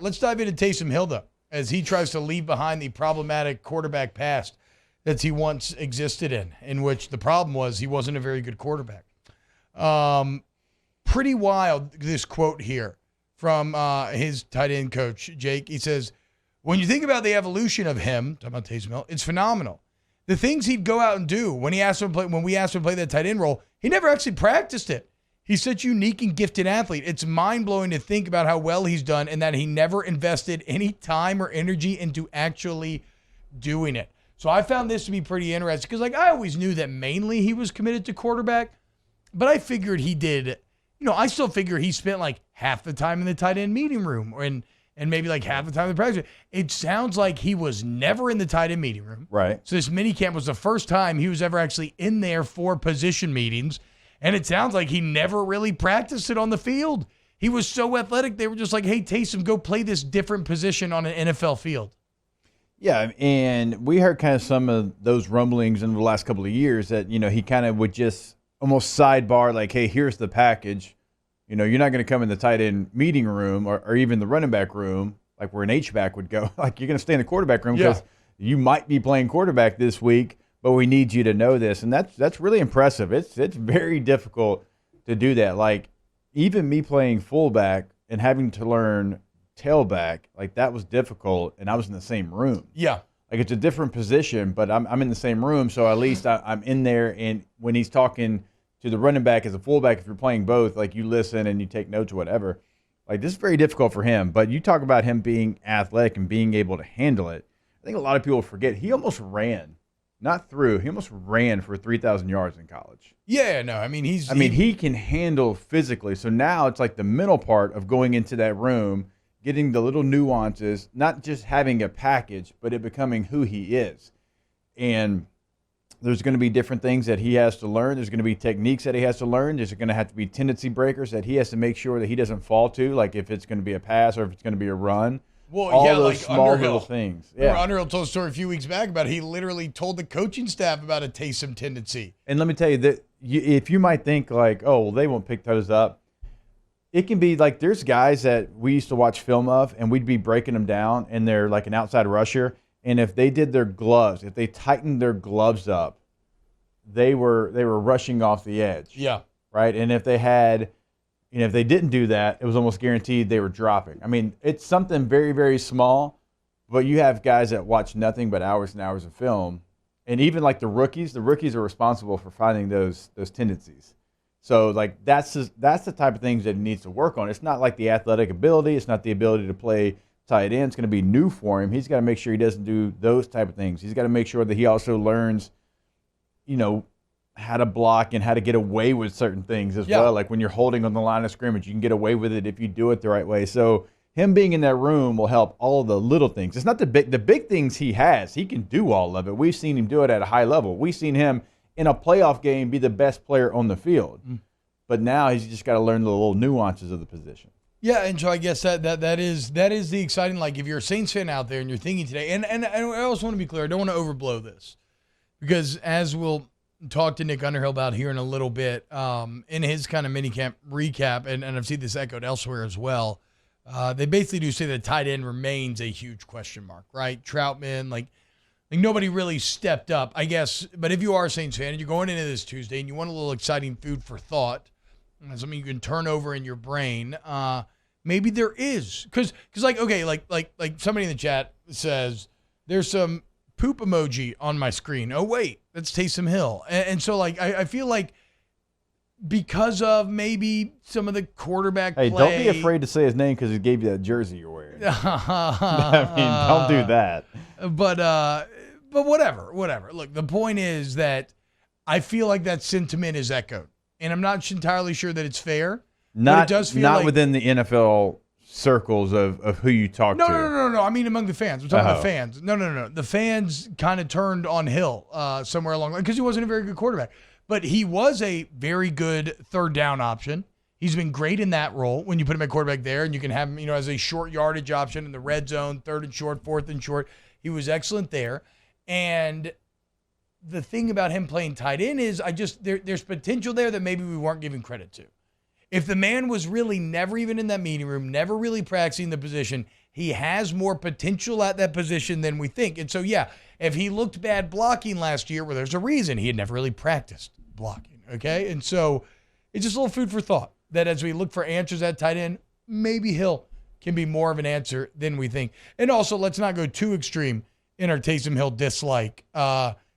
let's dive into Taysom Hill, though, as he tries to leave behind the problematic quarterback past that he once existed in which the problem was he wasn't a very good quarterback. Pretty wild, this quote here from his tight end coach, Jake. He says, when you think about the evolution of him, talking about Taysom Hill, it's phenomenal. The things he'd go out and do when we asked him to play that tight end role, he never actually practiced it. He's such a unique and gifted athlete. It's mind-blowing to think about how well he's done and that he never invested any time or energy into actually doing it. So I found this to be pretty interesting because, I always knew that mainly he was committed to quarterback, but I figured he did. I still figure he spent half the time in the tight end meeting room and maybe half the time in the practice. It sounds like he was never in the tight end meeting room. Right. So this mini camp was the first time he was ever actually in there for position meetings. And it sounds like he never really practiced it on the field. He was so athletic, they were just like, hey, Taysom, go play this different position on an NFL field. Yeah, and we heard kind of some of those rumblings in the last couple of years that, he kind of would just almost sidebar hey, here's the package. You're not going to come in the tight end meeting room or even the running back room, where an H-back would go. You're going to stay in the quarterback room because you might be playing quarterback this week, but we need you to know this. And that's really impressive. It's very difficult to do that. Even me playing fullback and having to learn tailback, that was difficult, and I was in the same room. Yeah. It's a different position, but I'm in the same room, so at least I'm in there, and when he's talking to the running back as a fullback, if you're playing both, you listen and you take notes or whatever. This is very difficult for him, but you talk about him being athletic and being able to handle it. I think a lot of people forget he almost ran. Not through. He almost ran for 3,000 yards in college. Yeah, no, he can handle physically. So now it's the mental part of going into that room, getting the little nuances, not just having a package, but it becoming who he is. And there's going to be different things that he has to learn. There's going to be techniques that he has to learn. There's going to have to be tendency breakers that he has to make sure that he doesn't fall to, if it's going to be a pass or if it's going to be a run. Well, all those small little things. Yeah. Underhill told a story a few weeks back about he literally told the coaching staff about a Taysom tendency. And let me tell you that if you might think they won't pick those up, it can be there's guys that we used to watch film of and we'd be breaking them down and they're an outside rusher. And if they did their gloves, if they tightened their gloves up, they were rushing off the edge. Yeah. Right. And if they had, if they didn't do that, it was almost guaranteed they were dropping. It's something very, very small, but you have guys that watch nothing but hours and hours of film. And even the rookies are responsible for finding those tendencies. So that's the type of things that he needs to work on. It's not the athletic ability. It's not the ability to play tight end. It's going to be new for him. He's got to make sure he doesn't do those type of things. He's got to make sure that he also learns, how to block and how to get away with certain things as well. When you're holding on the line of scrimmage, you can get away with it if you do it the right way. So him being in that room will help all of the little things. It's not the big things he has. He can do all of it. We've seen him do it at a high level. We've seen him in a playoff game be the best player on the field. But now he's just got to learn the little nuances of the position. Yeah, and so I guess that is the exciting, if you're a Saints fan out there and you're thinking today, and I also want to be clear, I don't want to overblow this, because as we'll talk to Nick Underhill about here in a little bit, in his kind of minicamp recap, and I've seen this echoed elsewhere as well, they basically do say that tight end remains a huge question mark, right? Troutman, nobody really stepped up, I guess. But if you are a Saints fan and you're going into this Tuesday and you want a little exciting food for thought, something you can turn over in your brain, maybe there is. Because somebody in the chat says, there's some poop emoji on my screen. Oh, wait, that's Taysom Hill. And so, I feel because of maybe some of the quarterback play. Hey, don't be afraid to say his name because he gave you that jersey you're wearing. Don't do that. But whatever. Look, the point is that I feel like that sentiment is echoed. And I'm not entirely sure that it's fair. But it does feel not within the NFL circles of who you talk to. No. I mean, among the fans. We're talking about fans. No. The fans kind of turned on Hill somewhere along the line because he wasn't a very good quarterback. But he was a very good third down option. He's been great in that role when you put him at quarterback there, and you can have him, as a short yardage option in the red zone, third and short, fourth and short. He was excellent there. And the thing about him playing tight end is there's potential there that maybe we weren't giving credit to. If the man was really never even in that meeting room, never really practicing the position, he has more potential at that position than we think. And so, yeah, if he looked bad blocking last year, well, there's a reason he had never really practiced blocking, okay? And so it's just a little food for thought that as we look for answers at tight end, maybe Hill can be more of an answer than we think. And also, let's not go too extreme in our Taysom Hill dislike,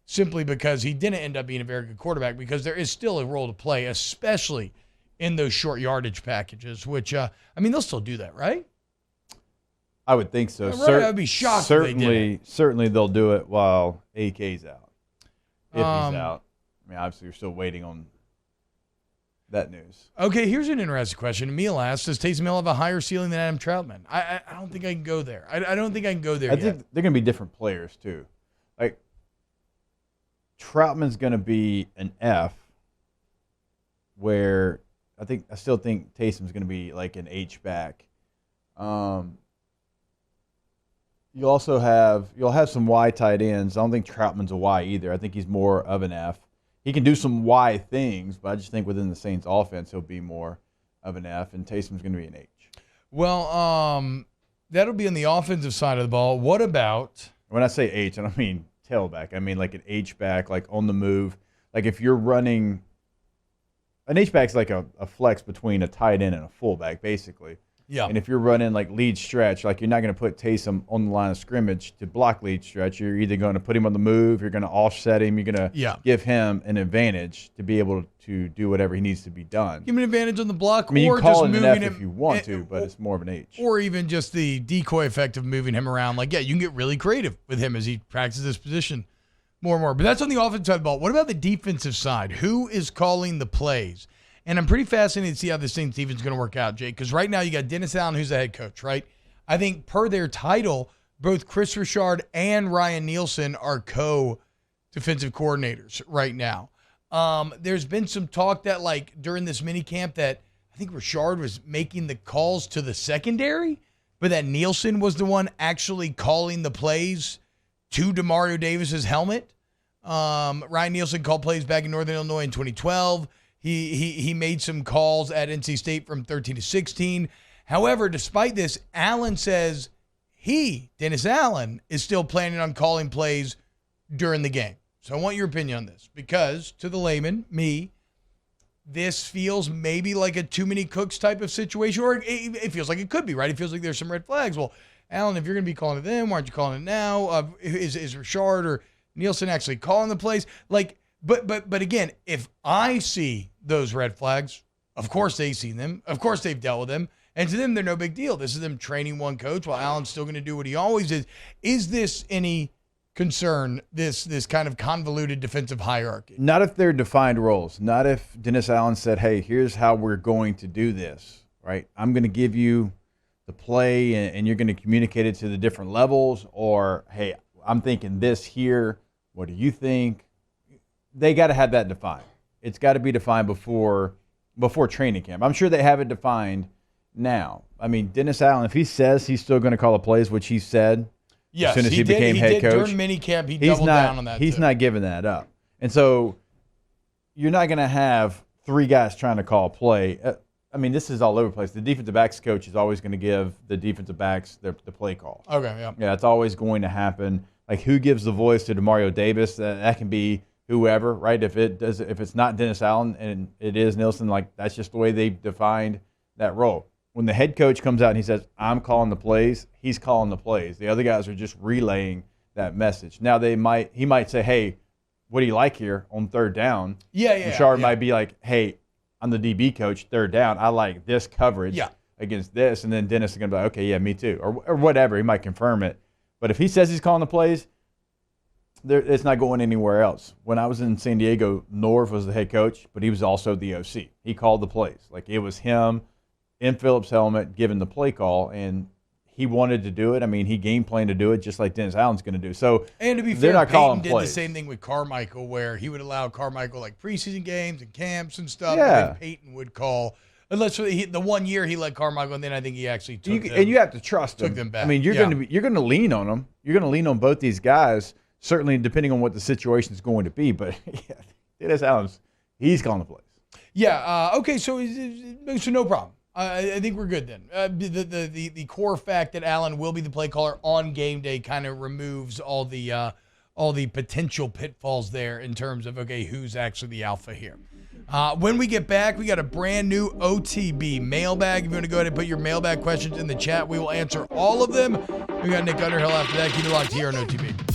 simply because he didn't end up being a very good quarterback, because there is still a role to play, especially in those short yardage packages, which, they'll still do that, right? I would think so. Right, I'd be shocked if they did. Certainly they'll do it while AK's out. If he's out. Obviously, you're still waiting on that news. Okay, here's an interesting question. Emil asks, does Taysom Hill have a higher ceiling than Adam Troutman? I don't think I can go there. I don't think I can go there yet. I think they're going to be different players, too. Like, Troutman's going to be an F, where I still think Taysom's going to be like an H back. You'll have some Y tight ends. I don't think Troutman's a Y either. I think he's more of an F. He can do some Y things, but I just think within the Saints offense he'll be more of an F, and Taysom's going to be an H. Well, that'll be on the offensive side of the ball. What about? When I say H, I don't mean tailback. I mean like an H back, like on the move. Like if you're running, an H back's like a flex between a tight end and a fullback, basically. Yeah. And if you're running like lead stretch, like you're not going to put Taysom on the line of scrimmage to block lead stretch. You're either going to put him on the move, you're going to offset him, you're going to give him an advantage to be able to do whatever he needs to be done. Give him an advantage on the block, you or call just it moving an F him if you want to, but it's more of an H. Or even just the decoy effect of moving him around. Like, yeah, you can get really creative with him as he practices this position more and more. But that's on the offensive side of the ball. What about the defensive side? Who is calling the plays? And I'm pretty fascinated to see how this Saints defense is going to work out, Jake, because right now you got Dennis Allen, who's the head coach, right? I think per their title, both Chris Richard and Ryan Nielsen are co-defensive coordinators right now. There's been some talk that, like, during this mini camp that I think Richard was making the calls to the secondary, but that Nielsen was the one actually calling the plays to Demario Davis's helmet. Ryan Nielsen called plays back in Northern Illinois in 2012. He made some calls at NC State from 13 to 16. However, despite this, Allen says Dennis Allen, is still planning on calling plays during the game. So I want your opinion on this, because to the layman, me, this feels maybe like a too many cooks type of situation, or it feels like it could be, right? It feels like there's some red flags. Well, Allen, if you're going to be calling it then, why aren't you calling it now? Is Richard or Nielsen actually calling the plays? Like, But again, if I see those red flags, of course they've seen them. Of course they've dealt with them. And to them, they're no big deal. This is them training one coach while Allen's still going to do what he always is. Is this any concern, this kind of convoluted defensive hierarchy? Not if they're defined roles. Not if Dennis Allen said, hey, here's how we're going to do this, right? I'm going to give you the play and you're going to communicate it to the different levels. Or, hey, I'm thinking this here. What do you think? They got to have that defined. It's got to be defined before training camp. I'm sure they have it defined now. I mean, Dennis Allen, if he says he's still going to call the plays, which he said as soon as he became head coach. During minicamp, he doubled down on that. He's not giving that up. And so you're not going to have three guys trying to call a play. I mean, this is all over the place. The defensive backs coach is always going to give the defensive backs the play call. Okay, yeah. Yeah, it's always going to happen. Like, who gives the voice to Demario Davis? That can be whoever, right? If it's not Dennis Allen and it is Nielsen, like, that's just the way they've defined that role. When the head coach comes out and he says, I'm calling the plays, he's calling the plays. The other guys are just relaying that message. Now he might say, hey, what do you like here on third down? Richard might be like, hey, I'm the DB coach, third down. I like this coverage against this. And then Dennis is going to be like, okay, yeah, me too. Or whatever. He might confirm it. But if he says he's calling the plays, it's not going anywhere else. When I was in San Diego, Norv was the head coach, but he was also the OC. He called the plays. Like, it was him in Phillips' helmet giving the play call, and he wanted to do it. I mean, he game planned to do it just like Dennis Allen's going to do. So, and to be fair, Peyton did the same thing with Carmichael, where he would allow Carmichael like preseason games and camps and stuff. Yeah. And then Peyton would call. Unless the 1 year he let Carmichael, and then I think he actually took them. And you have to trust took them back. I mean, you're going to lean on them. You're going to lean on both these guys, certainly depending on what the situation is going to be. But Dennis Allen's, he's calling the plays. Yeah. Okay. So no problem. I think we're good then. The core fact that Allen will be the play caller on game day kind of removes all the potential pitfalls there in terms of, okay, who's actually the alpha here. When we get back, we got a brand new OTB mailbag. If you want to go ahead and put your mailbag questions in the chat, we will answer all of them. We got Nick Underhill after that. Keep it locked here on OTB.